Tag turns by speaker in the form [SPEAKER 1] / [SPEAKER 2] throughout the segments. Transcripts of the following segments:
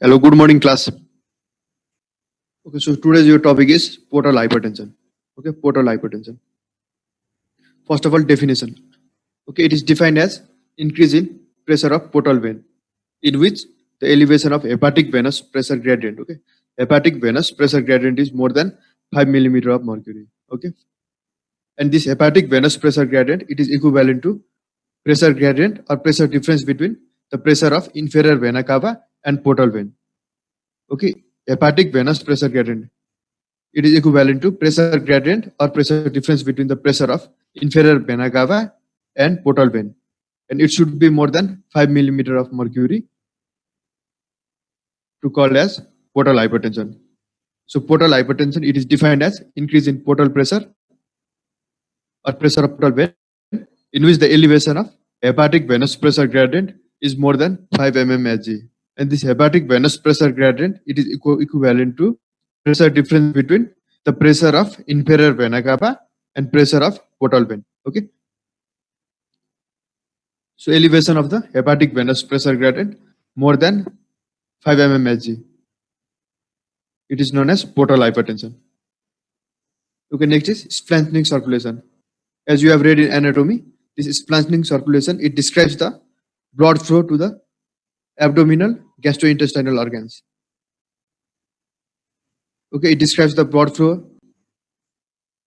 [SPEAKER 1] Hello, good morning, class. Okay, so today's your topic is portal hypertension. Okay, portal hypertension. First of all, definition. Okay, it is defined as increase in pressure of portal vein, in which the elevation of hepatic venous pressure gradient. Okay, hepatic venous pressure gradient is more than 5 millimeter of mercury. Okay, and this hepatic venous pressure gradient, it is equivalent to pressure gradient or pressure difference between the pressure of inferior vena cava and portal vein. Okay, hepatic venous pressure gradient, it is equivalent to pressure gradient or pressure difference between the pressure of inferior vena cava and portal vein, and it should be more than 5 millimeter of mercury to call as portal hypertension. So portal hypertension, it is defined as increase in portal pressure or pressure of portal vein, in which the elevation of hepatic venous pressure gradient is more than 5 mmHg. And this hepatic venous pressure gradient, it is equivalent to pressure difference between the pressure of inferior vena cava and pressure of portal vein. Okay. So elevation of the hepatic venous pressure gradient more than 5 mmHg, it is known as portal hypertension. Okay, next is splanchnic circulation. As you have read in anatomy, this splanchnic circulation, it describes the blood flow to the abdominal gastrointestinal organs. Okay, it describes the blood flow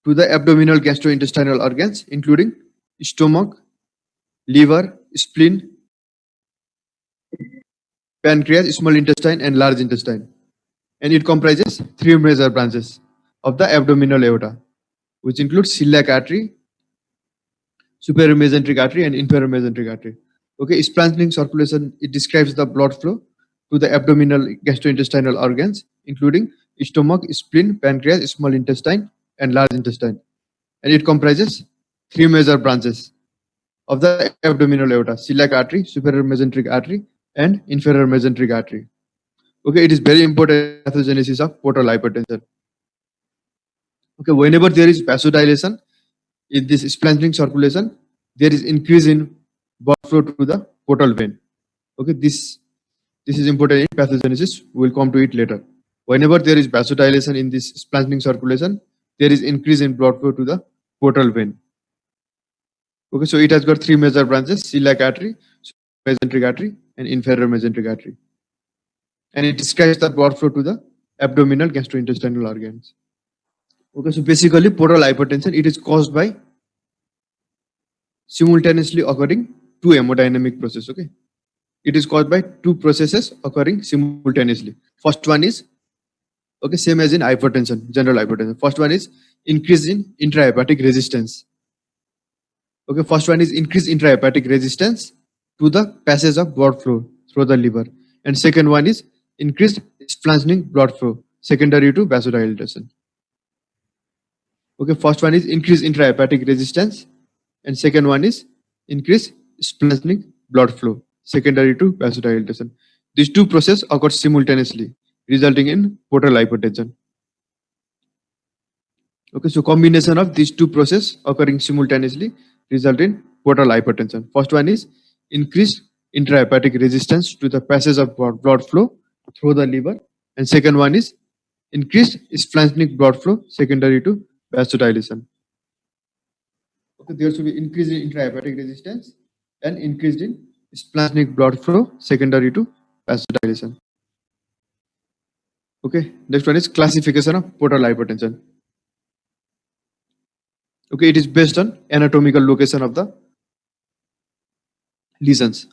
[SPEAKER 1] to the abdominal gastrointestinal organs, including stomach, liver, spleen, pancreas, small intestine, and large intestine. And it comprises three major branches of the abdominal aorta, which include celiac artery, superior mesenteric artery, and inferior mesenteric artery. Okay, splanchnic circulation, it describes the blood flow to the abdominal gastrointestinal organs, including stomach, spleen, pancreas, small intestine, and large intestine. And it comprises three major branches of the abdominal aorta: celiac artery, superior mesenteric artery, and inferior mesenteric artery. Okay, it is very important pathogenesis of portal hypertension. Okay, whenever there is vasodilation in this splanchnic circulation, there is increase in blood flow to the portal vein. Okay, this is important in pathogenesis. We will come to it later. Whenever there is vasodilation in this splanchnic circulation, there is increase in blood flow to the portal vein. Okay, so it has got three major branches: celiac artery, mesenteric artery, and inferior mesenteric artery. And it describes the blood flow to the abdominal gastrointestinal organs. Okay, so basically portal hypertension, it is caused by simultaneously occurring two hemodynamic processes. Okay, it is caused by two processes occurring simultaneously. First one is, okay, same as in hypertension, general hypertension. First one is increase in intrahepatic resistance. Okay, first one is increased intrahepatic resistance to the passage of blood flow through the liver, and second one is increased splanchnic blood flow secondary to vasodilation. Okay, first one is increased intrahepatic resistance, and second one is increased splanchnic blood flow secondary to vasodilation. These two processes occur simultaneously, resulting in portal hypertension. Okay, so combination of these two processes occurring simultaneously result in portal hypertension. First one is increased intrahepatic resistance to the passage of blood flow through the liver, and second one is increased splanchnic blood flow secondary to vasodilation. Okay, there should be increase in intrahepatic resistance and increased in splanchnic blood flow secondary to vasodilation. Okay, next one is classification of portal hypertension. Okay, it is based on anatomical location of the lesions.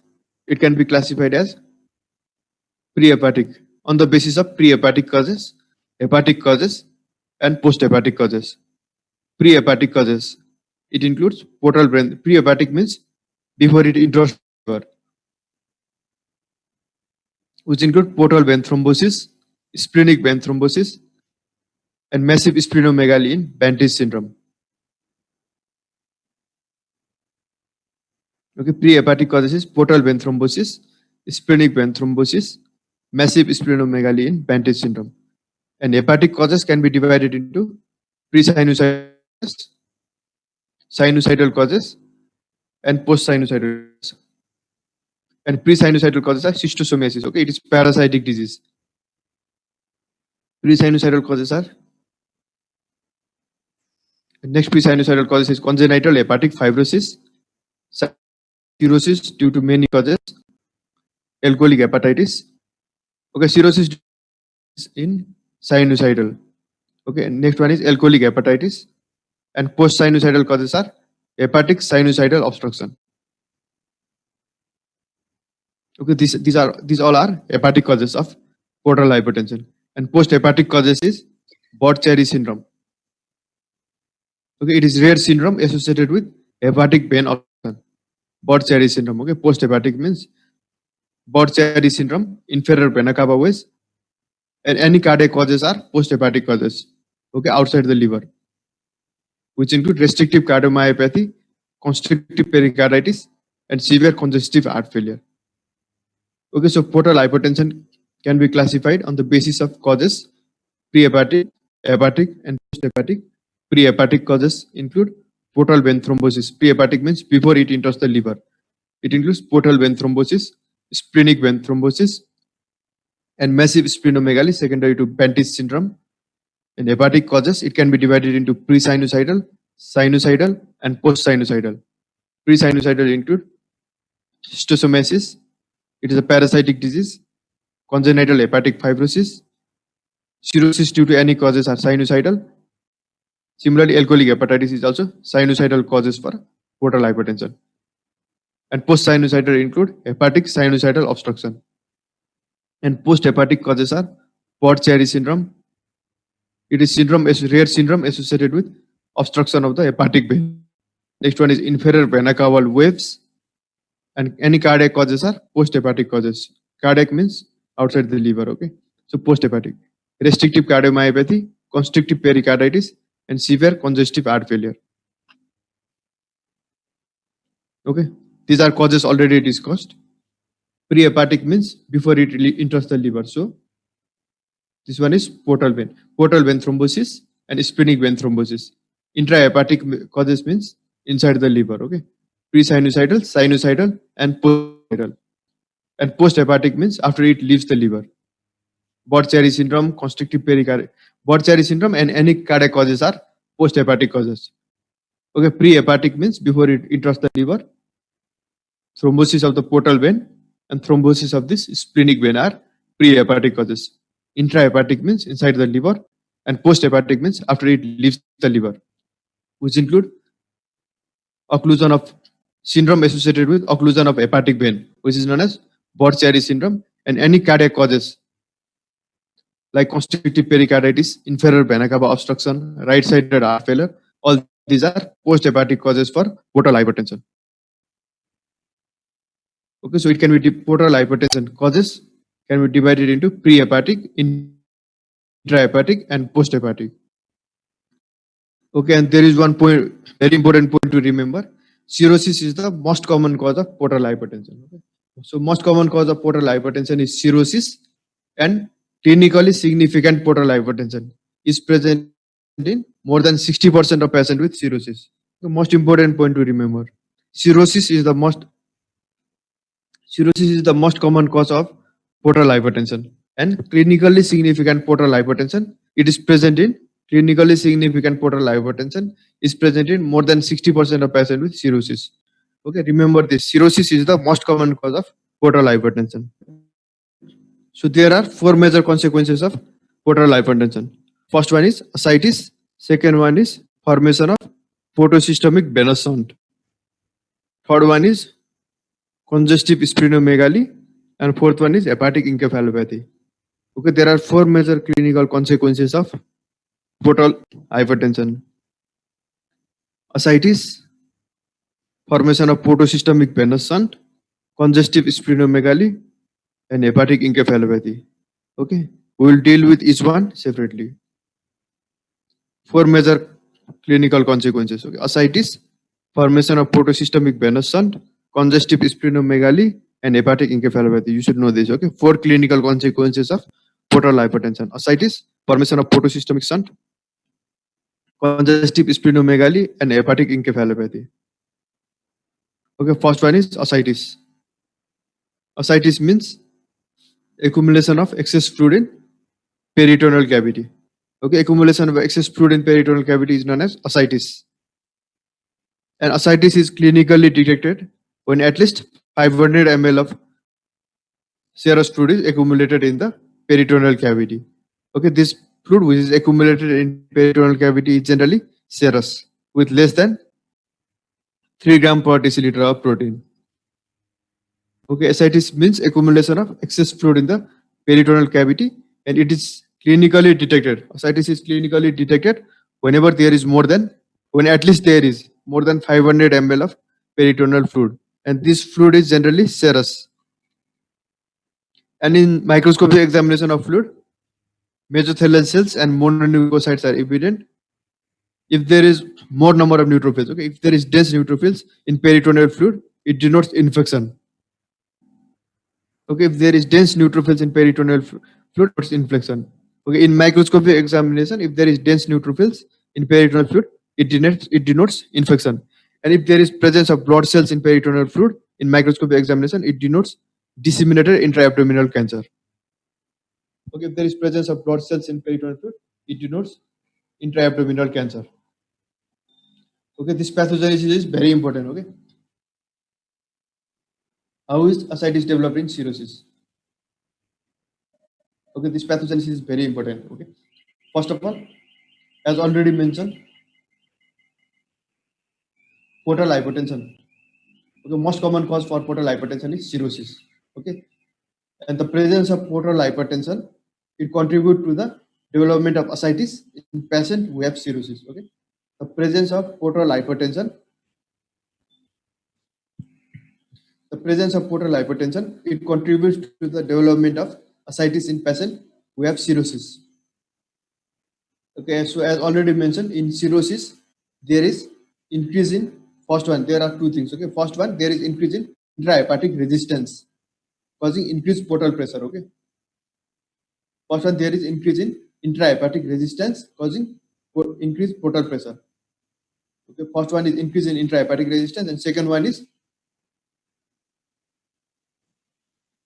[SPEAKER 1] It can be classified as prehepatic on the basis of prehepatic causes, hepatic causes, and posthepatic causes. Prehepatic causes, it includes portal vein. Prehepatic means before it enters liver, which include portal vein thrombosis, splenic vein thrombosis, and massive splenomegaly in Bantis syndrome. Okay, prehepatic causes is portal vein thrombosis, splenic vein thrombosis, massive splenomegaly in Bantis syndrome. And hepatic causes can be divided into pre-sinusoidal causes, sinusoidal causes, and post-sinusoidal causes. And pre-sinusoidal causes are schistosomiasis. Okay, it is parasitic disease. Pre-sinusoidal causes are, next pre-sinusoidal causes is congenital hepatic fibrosis, cirrhosis due to many causes, alcoholic hepatitis. Okay, cirrhosis is in sinusoidal. Okay, next one is alcoholic hepatitis, and post-sinusoidal causes are hepatic sinusoidal obstruction. Okay, these all are hepatic causes of portal hypertension, and post-hepatic causes is Budd-Chiari syndrome. Okay, it is rare syndrome associated with hepatic vein obstruction. Budd-Chiari syndrome. Okay, post-hepatic means Budd-Chiari syndrome, inferior vena cava ways, and any cardiac causes are post-hepatic causes. Okay, outside the liver, which include restrictive cardiomyopathy, constrictive pericarditis, and severe congestive heart failure. Okay, so portal hypertension can be classified on the basis of causes: prehepatic, hepatic, and post-hepatic. Prehepatic causes include portal vein thrombosis. Prehepatic means before it enters the liver. It includes portal vein thrombosis, splenic vein thrombosis, and massive splenomegaly secondary to Bantis syndrome. And hepatic causes, it can be divided into pre-sinusoidal, sinusoidal, and post-sinusoidal. Pre-sinusoidal include schistosomiasis. It is a parasitic disease. Congenital hepatic fibrosis. Cirrhosis due to any causes are sinusoidal. Similarly, alcoholic hepatitis is also sinusoidal causes for portal hypertension. And post-sinusoidal include hepatic sinusoidal obstruction. And post-hepatic causes are Budd-Chiari syndrome. It is rare syndrome associated with obstruction of the hepatic vein. Next one is inferior vena cava waves. And any cardiac causes are post-hepatic causes. Cardiac means outside the liver. Okay, so post-hepatic, restrictive cardiomyopathy, constrictive pericarditis, and severe congestive heart failure. Okay, these are causes already discussed. Prehepatic means before it enters the liver. So this one is portal vein thrombosis, and splenic vein thrombosis. Intrahepatic causes means inside the liver. Okay, pre-sinusoidal, sinusoidal, and post-sinusoidal. And post-hepatic means after it leaves the liver. Budd-Chiari syndrome, constrictive pericarditis. Budd-Chiari syndrome and any cardiac causes are post-hepatic causes. Okay, pre-hepatic means before it enters the liver. Thrombosis of the portal vein and thrombosis of this splenic vein are pre-hepatic causes. Intrahepatic means inside the liver, and post-hepatic means after it leaves the liver, which include occlusion of syndrome associated with occlusion of hepatic vein, which is known as Budd-Chiari syndrome, and any cardiac causes like constrictive pericarditis, inferior vena cava obstruction, right-sided heart failure. All these are post-hepatic causes for portal hypertension. Okay, so it can be portal hypertension causes can be divided into prehepatic, intrahepatic, and post-hepatic. Okay, and there is one point, very important point to remember. Cirrhosis is the most common cause of portal hypertension. Okay? So most common cause of portal hypertension is cirrhosis, and clinically significant portal hypertension is present in more than 60% of patients with cirrhosis. The most important point to remember: cirrhosis is the most common cause of portal hypertension, and clinically significant portal hypertension, it is present in clinically significant portal hypertension is present in more than 60% of patients with cirrhosis. Okay, remember this: cirrhosis is the most common cause of portal hypertension. So there are four major consequences of portal hypertension. First one is ascites. Second one is formation of portosystemic venous shunt. Third one is congestive splenomegaly, and fourth one is hepatic encephalopathy. Okay, there are four major clinical consequences of portal hypertension: ascites, formation of portosystemic venous shunt, congestive splenomegaly, and hepatic encephalopathy. Okay, we will deal with each one separately. Four major clinical consequences. Okay, ascites, formation of portosystemic venous shunt, congestive splenomegaly, and hepatic encephalopathy. You should know this. Okay, four clinical consequences of portal hypertension: ascites, formation of portosystemic shunt, congestive splenomegaly, and hepatic encephalopathy. Okay, first one is ascites. Ascites means accumulation of excess fluid in peritoneal cavity. Okay, accumulation of excess fluid in peritoneal cavity is known as ascites. And ascites is clinically detected when at least 500 ml of serous fluid is accumulated in the peritoneal cavity. Okay, this fluid which is accumulated in peritoneal cavity is generally serous with less than 3 gram per deciliter of protein. Okay, ascites means accumulation of excess fluid in the peritoneal cavity, and it is clinically detected. Ascites is clinically detected whenever there is when at least there is more than 500 ml of peritoneal fluid, and this fluid is generally serous. And in microscopic examination of fluid, mesothelin cells and mononucleocytes are evident. If there is more number of neutrophils, okay, if there is dense neutrophils in peritoneal fluid, it denotes infection. Okay, if there is dense neutrophils in peritoneal fluid, it's infection. Okay, in microscopic examination, if there is dense neutrophils in peritoneal fluid, it denotes infection. And if there is presence of blood cells in peritoneal fluid in microscopic examination, it denotes disseminated intra-abdominal cancer. Okay, if there is presence of blood cells in peritoneal fluid, it denotes intra-abdominal cancer. Okay, this pathogenesis is very important. Okay, how is ascites developed in cirrhosis? Okay, this pathogenesis is very important. Okay, first of all, as already mentioned, portal hypertension. Okay, most common cause for portal hypertension is cirrhosis. Okay, and the presence of portal hypertension, it contribute to the development of ascites in patient who have cirrhosis. Okay, the presence of portal hypertension, it contributes to the development of ascites in patient who have cirrhosis. Okay, so as already mentioned, in cirrhosis, there is increase in first one. There are two things. Okay, first one, there is increase in intrahepatic resistance, causing increased portal pressure. Okay, first one, there is increase in intrahepatic resistance, causing increased portal pressure. Okay, first one is increase in intrahepatic resistance, and second one is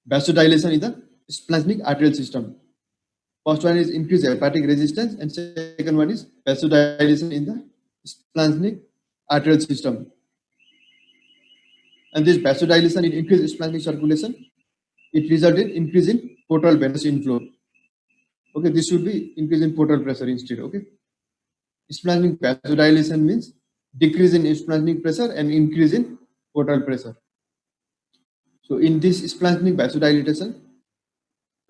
[SPEAKER 1] vasodilation in the splanchnic arterial system. First one is increased hepatic resistance, and second one is vasodilation in the splanchnic arterial system. And this vasodilation, it increases splanchnic circulation. It results in increase in portal venous inflow. Okay, this should be increase in portal pressure instead. Okay, splanchnic vasodilation means decrease in splanchnic pressure and increase in portal pressure. So in this splanchnic vasodilatation,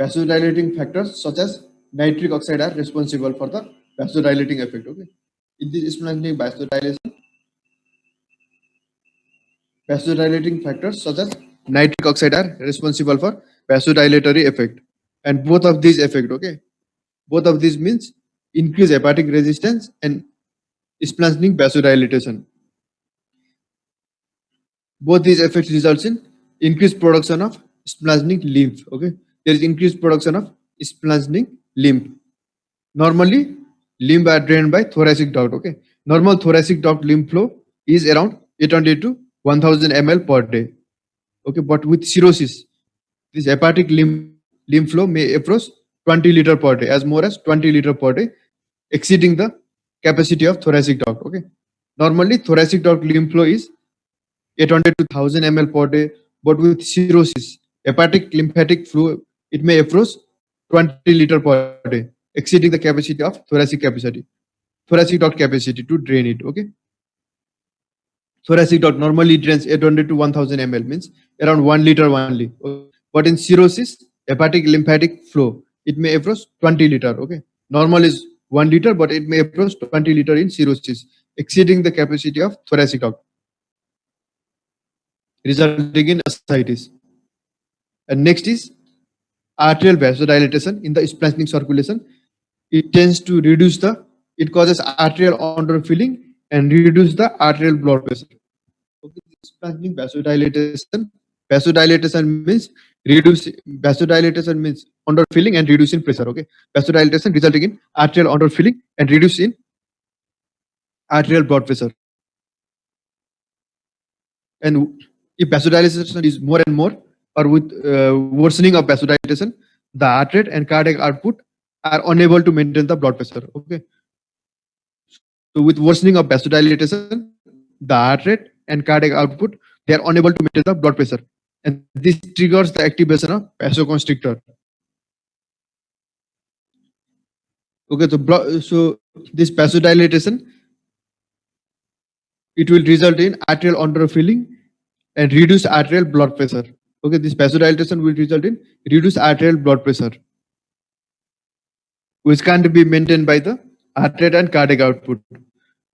[SPEAKER 1] vasodilating factors such as nitric oxide are responsible for the vasodilating effect. Okay, in this splanchnic vasodilating factors such as nitric oxide are responsible for vasodilatory effect, and both of these effect, okay, both of these means increase hepatic resistance and splanchnic vasodilatation. Both these effects results in increased production of splanchnic lymph. Okay, there is increased production of splanchnic lymph. Normally, lymph are drained by thoracic duct. Okay, normal thoracic duct lymph flow is around 800 to 1000 ml per day. Okay, but with cirrhosis, this hepatic lymph flow may approach 20 liter per day, as more as 20 liter per day, exceeding the capacity of thoracic duct. Okay, normally thoracic duct lymph flow is 800 to 1000 ml per day, but with cirrhosis, hepatic lymphatic flow, it may approach 20 liter per day, exceeding the capacity of thoracic duct capacity to drain it. Okay, thoracic duct normally drains 800 to 1000 ml, means around 1 liter only. Okay. But in cirrhosis, hepatic lymphatic flow, it may approach 20 liter. Okay, normal is 1 liter, but it may approach 20 liter in cirrhosis, exceeding the capacity of thoracic duct, resulting in ascites. And next is arterial vasodilatation in the splanchnic circulation. It tends to it causes arterial underfilling and reduce the arterial blood pressure. Okay, splanchnic vasodilatation means underfilling and reducing pressure. Okay, vasodilatation resulting in arterial underfilling and reducing arterial blood pressure. And if vasodilatation is more and more, or with worsening of vasodilatation, the heart rate and cardiac output are unable to maintain the blood pressure. Okay. So with worsening of vasodilatation, the heart rate and cardiac output, they are unable to maintain the blood pressure. And this triggers the activation of vasoconstrictor. Okay, so this vasodilatation, it will result in arterial underfilling and reduce arterial blood pressure. Okay, this vasodilatation will result in reduced arterial blood pressure, which can't be maintained by the heart rate and cardiac output.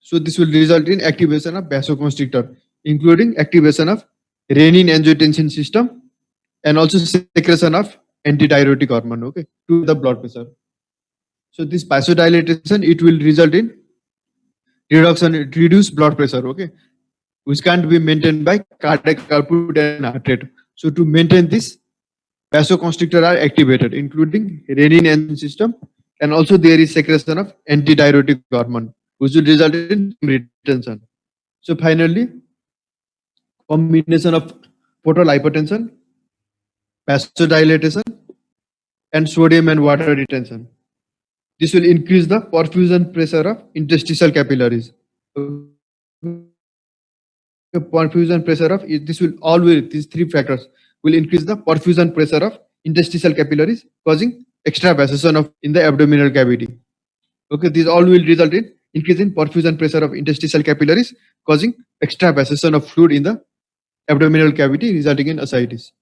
[SPEAKER 1] So this will result in activation of vasoconstrictor, including activation of renin-angiotensin system and also secretion of antidiuretic hormone, okay, to the blood pressure. So this vasodilatation, it will result in reduced blood pressure, okay, which can't be maintained by cardiac output and heart rate. So to maintain this, vasoconstrictor are activated, including renin-angiotensin system, and also there is secretion of antidiuretic hormone, which will result in retention. So finally, combination of portal hypertension, vasodilatation, and sodium and water retention. This will increase the perfusion pressure of interstitial capillaries. The perfusion pressure of this will always, these three factors will increase the perfusion pressure of interstitial capillaries, causing extravasation of in the abdominal cavity. Okay, these all will result in increase in perfusion pressure of interstitial capillaries, causing extravasation of fluid in the abdominal cavity, resulting in ascites.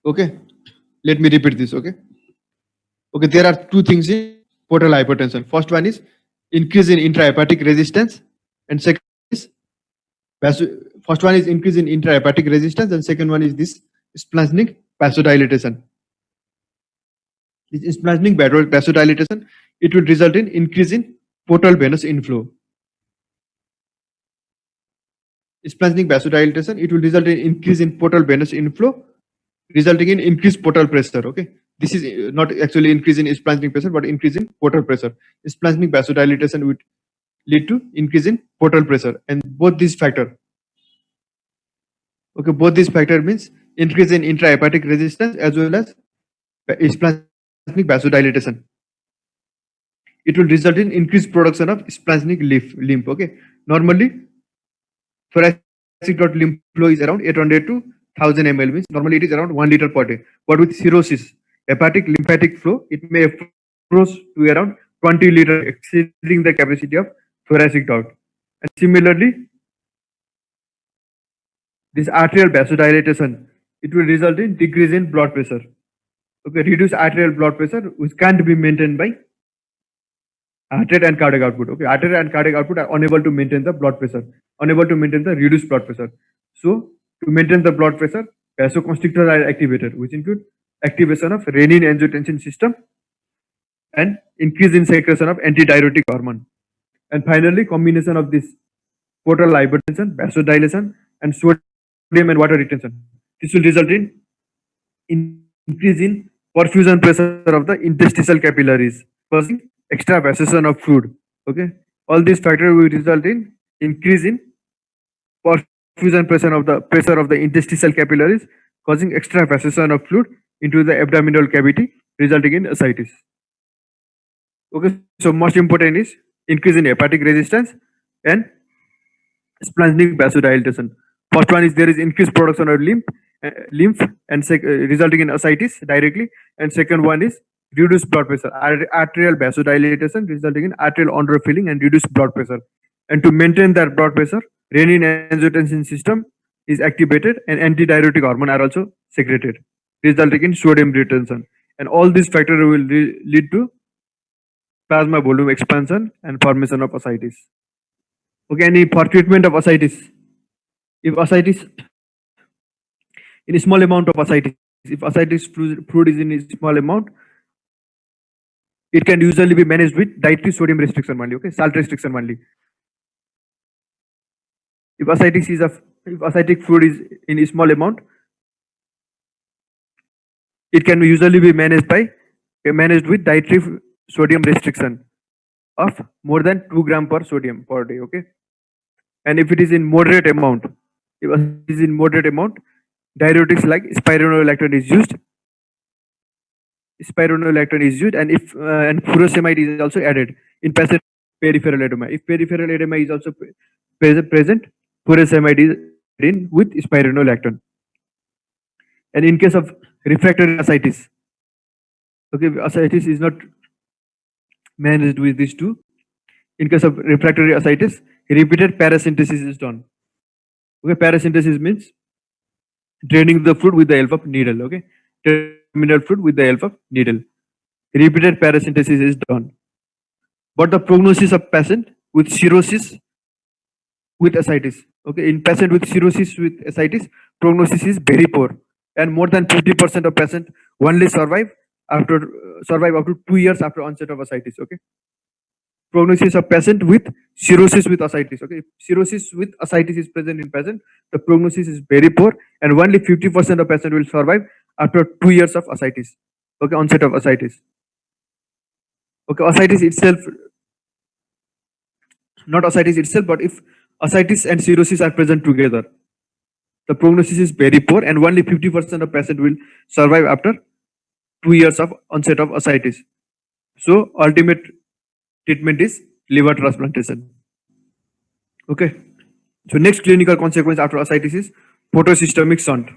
[SPEAKER 1] Okay, let me repeat this. Okay, there are two things in portal hypertension. First one is increase in intrahepatic resistance, and second is first one is increase in intrahepatic resistance, and second one is this splanchnic vasodilatation. This splanchnic vasodilatation, it will result in increase in portal venous inflow. Splanchnic vasodilatation, it will result in increase in portal venous inflow, resulting in increased portal pressure. Okay, this is not actually increase in splanchnic pressure, but increase in portal pressure. Splanchnic vasodilatation would lead to increase in portal pressure, and both these factor. Okay, both these factor means increase in intrahepatic resistance as well as splanchnic vasodilatation. It will result in increased production of splanchnic lymph. Okay, normally thoracic lymph flow is around 800 to 1000 ml, means normally it is around 1 liter per day. But with cirrhosis, hepatic lymphatic flow, it may approach to around 20 liter, exceeding the capacity of thoracic duct. And similarly, this arterial vasodilatation, it will result in decrease in blood pressure. Okay, reduce arterial blood pressure, which can't be maintained by heart rate and cardiac output. Okay, heart rate and cardiac output are unable to maintain the blood pressure, unable to maintain the reduced blood pressure. So to maintain the blood pressure, vasoconstrictors are activated, which include activation of renin-angiotensin system and increase in secretion of antidiuretic hormone. And finally, combination of this portal hypertension, vasodilation, and sodium and water retention. This will result in increase in perfusion pressure of the interstitial capillaries, causing extravasation of fluid. Okay, all these factors will result in increase in perfusion pressure of the interstitial capillaries, causing extravasation of fluid into the abdominal cavity, resulting in ascites. Okay, so most important is increase in hepatic resistance and splanchnic vasodilatation. First one is there is increased production of lymph and resulting in ascites directly, and second one is reduced blood pressure, arterial vasodilatation resulting in arterial underfilling and reduced blood pressure. And to maintain that blood pressure, renin-angiotensin system is activated and antidiuretic hormone are also secreted, resulting in sodium retention. And all these factors will lead to plasma volume expansion and formation of ascites. Okay, and for treatment of ascites, if ascites in a small amount of ascites, if ascites fluid is in a small amount, it can usually be managed with dietary sodium restriction only. Okay, salt restriction only. If ascitic fluid is in a small amount, it can usually be managed with dietary sodium restriction of more than 2 gram per sodium per day. Okay, and if it is in moderate amount, diuretics like spironolactone is used, spironolactone is used, and if and furosemide is also added in patient peripheral edema. If peripheral edema is also present, furosemide is added in with spironolactone. And in case of refractory ascites, okay, ascites is not managed with these two. In case of refractory ascites, repeated paracentesis is done. Okay, paracentesis means draining the fluid with the help of needle. Okay, terminal fluid with the help of needle. Repeated paracentesis is done. But the prognosis of patient with cirrhosis with ascites. Okay, in patient with cirrhosis with ascites, prognosis is very poor, and more than 50% of patients only survive up to 2 years after onset of ascites. Okay, prognosis of patient with cirrhosis with ascites. Okay, if cirrhosis with ascites is present in patient, the prognosis is very poor, and only 50% of patient will survive after 2 years of ascites. Okay, onset of ascites. Okay, ascites itself, not ascites itself, but if ascites and cirrhosis are present together, the prognosis is very poor, and only 50% of patient will survive after 2 years of onset of ascites. So ultimate treatment is liver transplantation. Okay. So next clinical consequence after ascites is photosystemic shunt.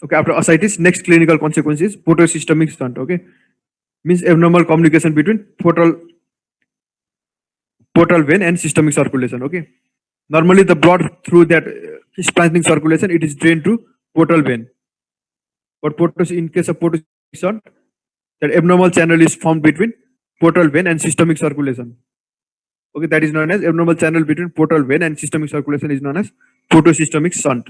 [SPEAKER 1] Okay, after ascites, next clinical consequence is photosystemic shunt. Okay, means abnormal communication between portal vein and systemic circulation. Okay, normally the blood through that splanchnic circulation, it is drained to portal vein, but in case of photosystemic shunt, that abnormal channel is formed between portal vein and systemic circulation. Okay, that is known as abnormal channel between portal vein and systemic circulation is known as photosystemic shunt.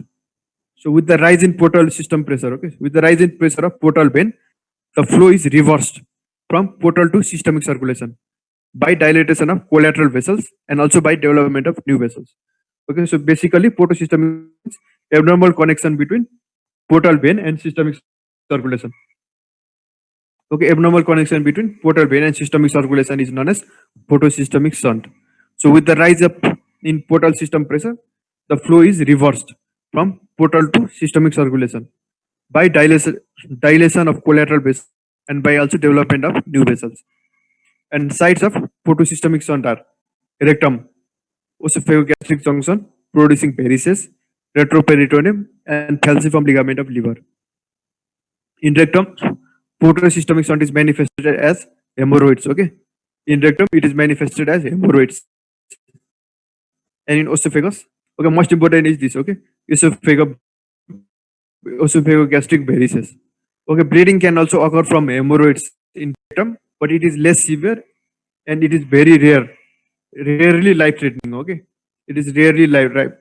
[SPEAKER 1] So with the rise in portal system pressure, okay, with the rise in pressure of portal vein, the flow is reversed from portal to systemic circulation by dilatation of collateral vessels and also by development of new vessels. Okay, so basically photosystemic means abnormal connection between portal vein and systemic circulation. Okay, abnormal connection between portal vein and systemic circulation is known as photosystemic shunt. So with the rise up in portal system pressure, the flow is reversed from portal to systemic circulation by dilation of collateral vessels and by also development of new vessels. And sites of photosystemic shunt are rectum, esophagogastric junction producing varices, retroperitoneum, and falciform ligament of liver. In rectum, photosystemic shunt is manifested as hemorrhoids. Okay, in rectum it is manifested as hemorrhoids, and in esophagus, okay, most important is this. Okay, esophagogastric varices. Okay, bleeding can also occur from hemorrhoids in rectum, but it is less severe and it is very rare, rarely life-threatening. Okay, it is rarely life.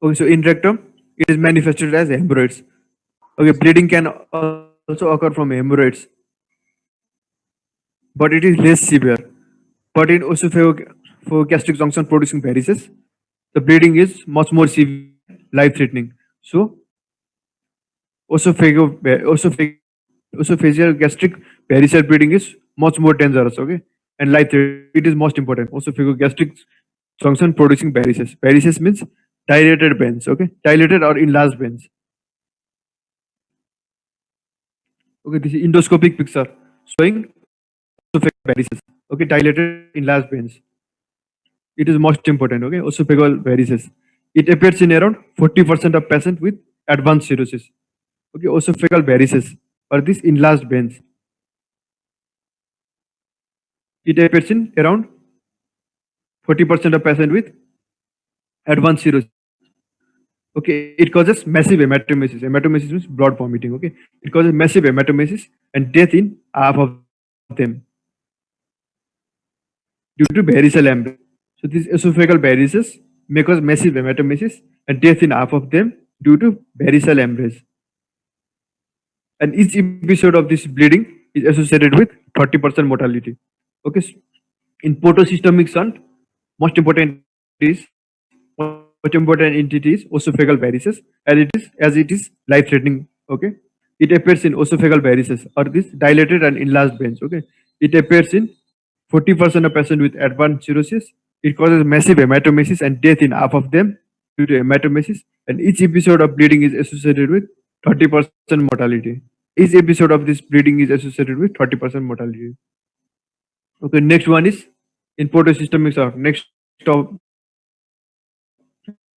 [SPEAKER 1] Okay, so in rectum it is manifested as hemorrhoids. Okay, bleeding can also occur from hemorrhoids, but it is less severe. But in esophagogastric junction producing varices, the bleeding is much more severe, life-threatening. So esophageal gastric varicose bleeding is much more dangerous. Okay, and life-threatening. It is most important. Esophagogastric junction producing varices. Varices means dilated veins. Okay, dilated or enlarged veins. Okay, this is endoscopic picture showing esophageal varices. Okay, dilated enlarged veins. It is most important. Okay, esophageal varices. It appears in around 40% of patients with advanced cirrhosis. Okay, esophageal varices or these enlarged veins. It appears in around 40% of patients with advanced cirrhosis. Okay, it causes massive hematomesis. Hematomesis means blood vomiting. Okay, it causes massive hematomesis and death in half of them due to varicose embryo. So these esophageal varices may cause massive hematomesis and death in half of them due to varicose embrace. And each episode of this bleeding is associated with 30% mortality. Okay, so in photosystemic shunt, most important entity is esophageal varices, as it is life-threatening. Okay, it appears in esophageal varices or this dilated and enlarged veins. Okay, it appears in 40% of patients with advanced cirrhosis. It causes massive hematomesis and death in half of them due to hematomesis, and each episode of bleeding is associated with 30% mortality. Each episode of this bleeding is associated with 30% mortality. Okay, next one is in photosystemic shock. Next term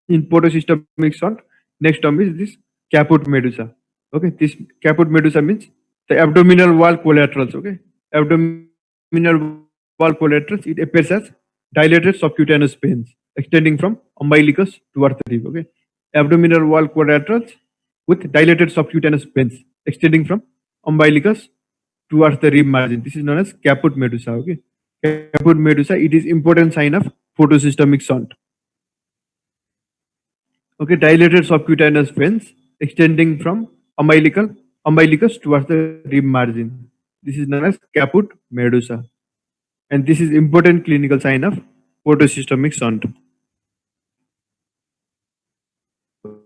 [SPEAKER 1] in photosystemic shock, next term is this caput medusa. Okay, this caput medusa means the abdominal wall collaterals. Okay, abdominal wall collaterals. It appears as dilated subcutaneous veins extending from umbilicus towards the rib. Okay, abdominal wall collaterals with dilated subcutaneous veins extending from umbilicus towards the rib margin. This is known as caput medusa. Okay, caput medusa. It is important sign of photosystemic shunt. Okay, dilated subcutaneous veins extending from umbilicus towards the rib margin. This is known as caput medusa, and this is important clinical sign of photosystemic shunt.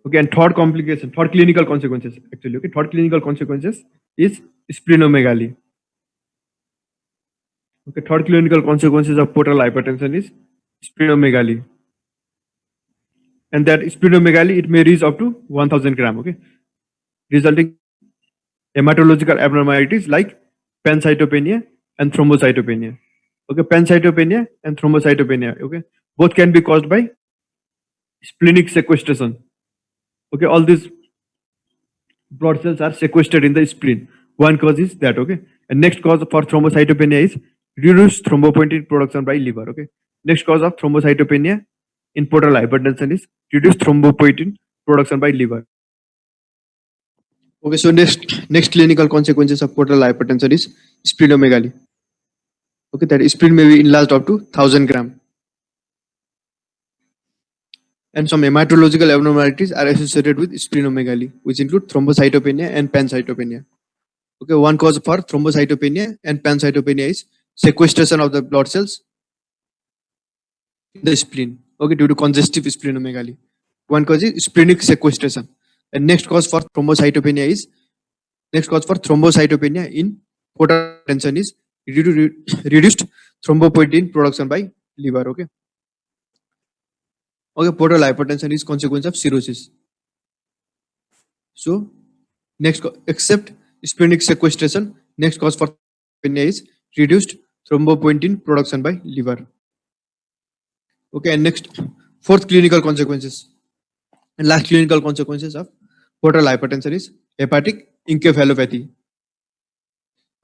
[SPEAKER 1] Okay, and third complication, third clinical consequences actually. Okay, third clinical consequences is splenomegaly. Okay, third clinical consequences of portal hypertension is splenomegaly, and that splenomegaly it may reach up to 1000 gram. Okay, resulting hematological abnormalities like pancytopenia and thrombocytopenia. Okay, pancytopenia and thrombocytopenia. Okay, both can be caused by splenic sequestration. Okay, all these blood cells are sequestered in the spleen. One cause is that. Okay, and next cause for thrombocytopenia is reduced thrombopoietin production by liver. Okay, next cause of thrombocytopenia in portal hypertension is reduced thrombopoietin production by liver. Okay, so next clinical consequences of portal hypertension is splenomegaly. Okay, that spleen may be enlarged up to 1000 gram. And some hematological abnormalities are associated with splenomegaly, which include thrombocytopenia and pancytopenia. Okay, one cause for thrombocytopenia and pancytopenia is sequestration of the blood cells in the spleen. Okay, due to congestive splenomegaly. One cause is splenic sequestration. And next cause for thrombocytopenia in portal hypertension is due to reduced thrombopoietin production by liver. Okay. Okay, portal hypertension is consequence of cirrhosis. So next, except splenic sequestration, next cause for thrombocytopenia is reduced thrombopoietin production by liver. Okay, and next, fourth clinical consequences and last clinical consequences of portal hypertension is hepatic encephalopathy.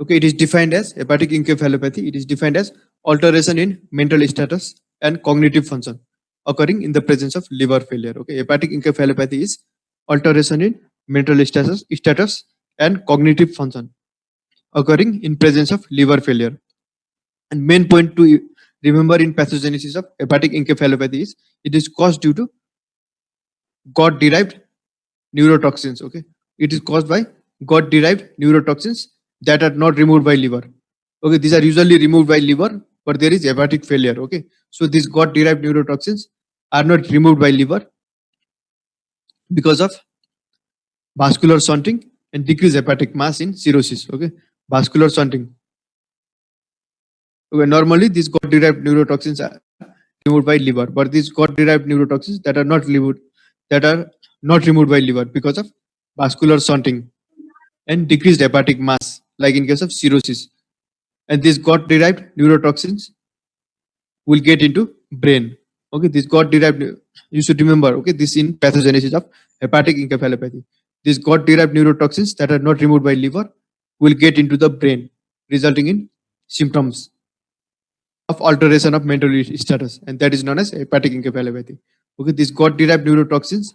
[SPEAKER 1] Okay, it is defined as hepatic encephalopathy. It is defined as alteration in mental status and cognitive function occurring in the presence of liver failure. Okay, hepatic encephalopathy is alteration in mental status and cognitive function occurring in presence of liver failure. And main point to remember in pathogenesis of hepatic encephalopathy is it is caused due to gut-derived neurotoxins. Okay, it is caused by gut-derived neurotoxins that are not removed by liver. Okay, these are usually removed by liver, but there is hepatic failure. Okay, so these gut-derived neurotoxins are not removed by liver because of vascular shunting and decreased hepatic mass in cirrhosis. Okay, vascular shunting. Okay, normally these gut-derived neurotoxins are removed by liver, but these gut-derived neurotoxins that are not removed by liver because of vascular shunting and decreased hepatic mass, like in case of cirrhosis. And these gut-derived neurotoxins will get into brain. Okay, this gut-derived, you should remember. Okay, this in pathogenesis of hepatic encephalopathy. These gut-derived neurotoxins that are not removed by liver will get into the brain, resulting in symptoms of alteration of mental status, and that is known as hepatic encephalopathy. Okay, these gut-derived neurotoxins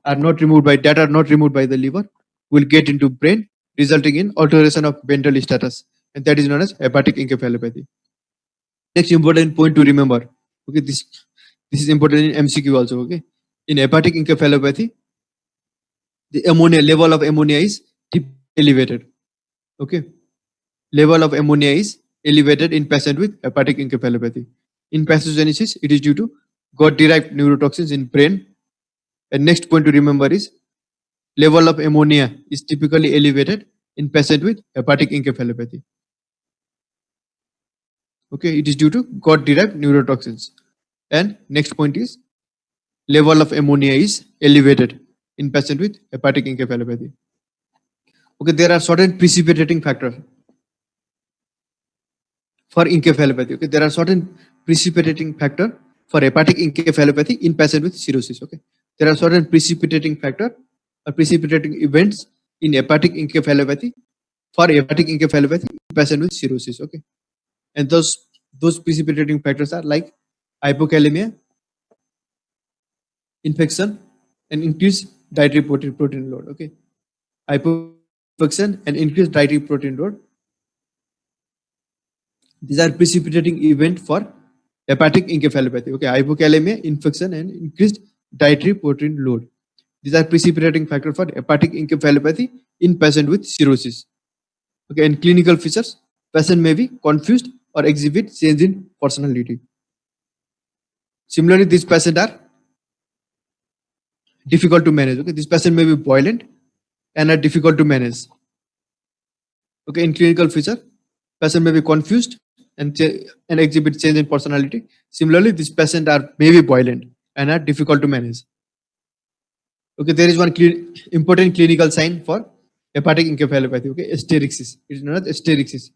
[SPEAKER 1] are not removed by the liver will get into brain, resulting in alteration of mental status, and that is known as hepatic encephalopathy. Next important point to remember. Okay, this is important in MCQ also. Okay, in hepatic encephalopathy, the level of ammonia is elevated. Okay, level of ammonia is elevated in patient with hepatic encephalopathy. In pathogenesis, it is due to gut-derived neurotoxins in brain. And next point to remember is level of ammonia is typically elevated in patient with hepatic encephalopathy. Okay, it is due to gut-derived neurotoxins. And next point is level of ammonia is elevated in patient with hepatic encephalopathy. Okay, there are certain precipitating factors for encephalopathy. Okay, there are certain precipitating factor for hepatic encephalopathy in patient with cirrhosis. Okay, there are certain precipitating factor or precipitating events in hepatic encephalopathy for hepatic encephalopathy in patient with cirrhosis. Okay, and those precipitating factors are like hypokalemia, infection, and increased dietary protein load. Okay, hypoinfection and increased dietary protein load. These are precipitating event for hepatic encephalopathy. Okay, hypokalemia, infection, and increased dietary protein load. These are precipitating factor for hepatic encephalopathy in patient with cirrhosis. Okay, and clinical features: patient may be confused or exhibit change in personality. Similarly, these patients are difficult to manage. Okay, this patient may be violent and are difficult to manage. Okay, in clinical feature, patient may be confused and exhibit change in personality. Similarly, these patients are may be violent and are difficult to manage. Okay, there is one important clinical sign for hepatic encephalopathy. Okay, hysterexis. It is known as hysterexis,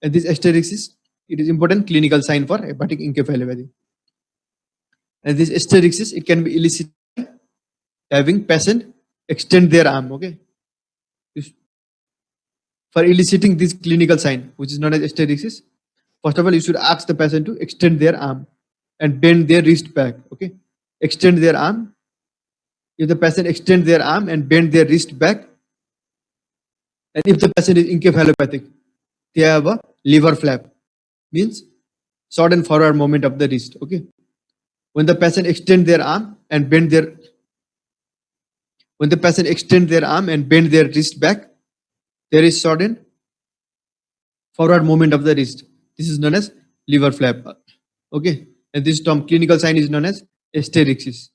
[SPEAKER 1] and this hysterexis, it is important clinical sign for hepatic encephalopathy. And this hysterexis, it can be elicited having patient extend their arm. Okay, for eliciting this clinical sign, which is known as hysterexis, first of all, you should ask the patient to extend their arm and bend their wrist back. Okay, extend their arm. If the patient extend their arm and bend their wrist back, and if the patient is encephalopathic, they have a liver flap, means sudden forward movement of the wrist. Okay, when the patient extend their arm and bend their bend their wrist back, there is sudden forward movement of the wrist. This is known as liver flap. Okay, and this term clinical sign is known as hysterexis.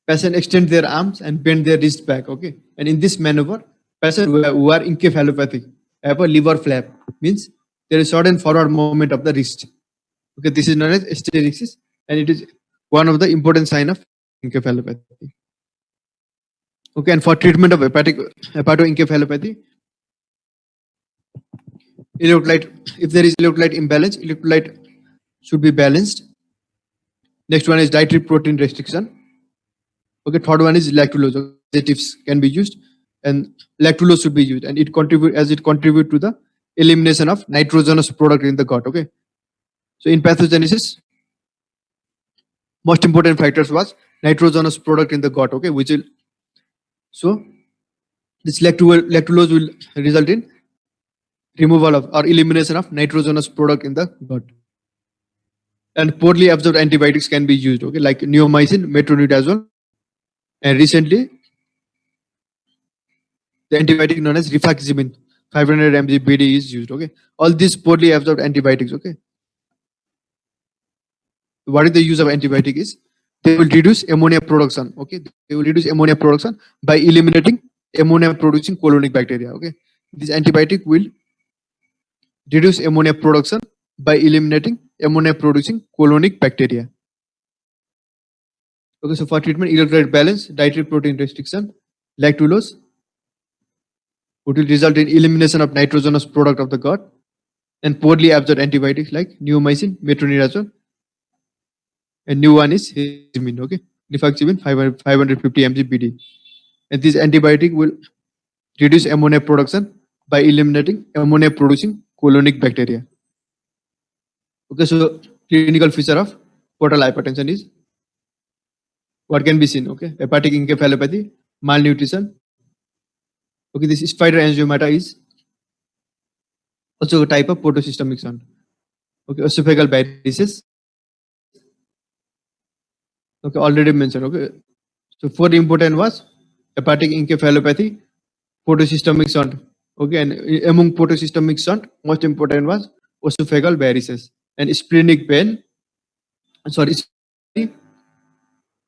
[SPEAKER 1] Patient extend their arms and bend their wrist back. Okay, and in this maneuver, patient who are encephalopathic have a liver flap, means there is sudden forward movement of the wrist. Okay, this is known as hysterexis, and it is one of the important sign of encephalopathy. Okay, and for treatment of hepatoencephalopathy, electrolyte, if there is electrolyte imbalance, electrolyte should be balanced. Next one is dietary protein restriction. Okay, third one is lactulose. Sedatives can be used, and lactulose should be used, and it contribute to the elimination of nitrogenous product in the gut. Okay, so in pathogenesis, most important factors was nitrogenous product in the gut. Okay, which will so this lactulose will result in removal of or elimination of nitrogenous product in the gut. And poorly absorbed antibiotics can be used. Okay, like neomycin, metronidazole, and recently the antibiotic known as rifaximin 500 mg BD is used. Okay, all these poorly absorbed antibiotics. Okay, what is the use of antibiotic is they will reduce ammonia production. Okay, they will reduce ammonia production by eliminating ammonia producing colonic bacteria. Okay, this antibiotic will reduce ammonia production by eliminating ammonia producing colonic bacteria. Okay, so for treatment, electrolyte balance, dietary protein restriction, lactulose would will result in elimination of nitrogenous product of the gut, and poorly absorbed antibiotics like neomycin, metronidazole, and new one is rifaximin. Okay, rifaximin 550 mg BD, and this antibiotic will reduce ammonia production by eliminating ammonia producing colonic bacteria. Okay, so clinical feature of portal hypertension is what can be seen. Okay, hepatic encephalopathy, malnutrition. Okay, this spider angiomata is also a type of portosystemic shunt. Okay, esophageal varices. Okay, already mentioned. Okay, so four important was hepatic encephalopathy, portosystemic shunt. Okay, and among portosystemic shunt, most important was esophageal varices and splenic pain. Sorry,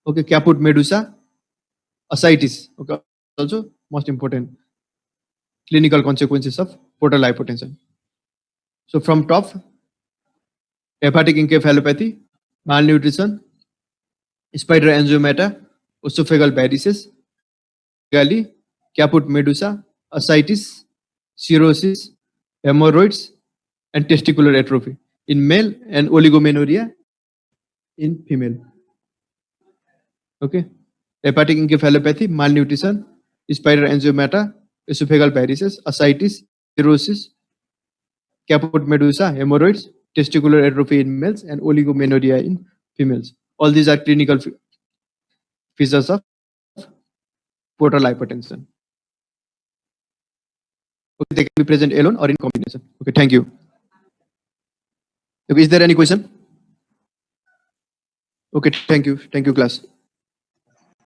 [SPEAKER 1] okay, caput medusa, ascites. Okay, also most important clinical consequences of portal hypertension. So from top, hepatic encephalopathy, malnutrition, spider angiomata, esophageal varices, caput medusa, ascites, cirrhosis, hemorrhoids, and testicular atrophy in male, and oligomenorrhea in female. Okay. Hepatic encephalopathy, malnutrition, spider angiomata, esophageal varices, ascites, cirrhosis, caput medusa, hemorrhoids, testicular atrophy in males, and oligomenorrhea in females. All these are clinical features of portal hypertension. Okay, they can be present alone or in combination. Okay, thank you. Okay, is there any question? Okay, thank you. Thank you, class.